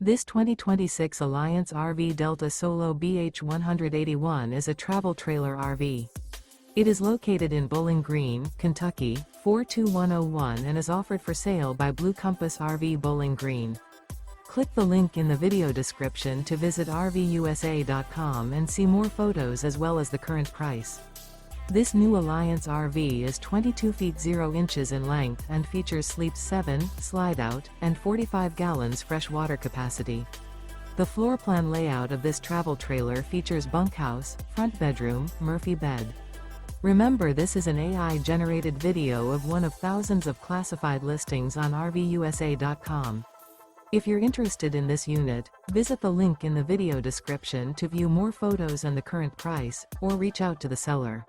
This 2026 Alliance RV Delta Solo BH181 is a travel trailer RV. It is located in Bowling Green, Kentucky, 42101 and is offered for sale by Blue Compass RV Bowling Green. Click the link in the video description to visit RVUSA.com and see more photos as well as the current price. This new Alliance RV is 22 feet 0 inches in length and features sleeps 7, Slideout, and 45 gallons fresh water capacity. The floor plan layout of this travel trailer features bunkhouse, front bedroom, Murphy bed. Remember, this is an AI-generated video of one of thousands of classified listings on RVUSA.com. If you're interested in this unit, visit the link in the video description to view more photos and the current price, or reach out to the seller.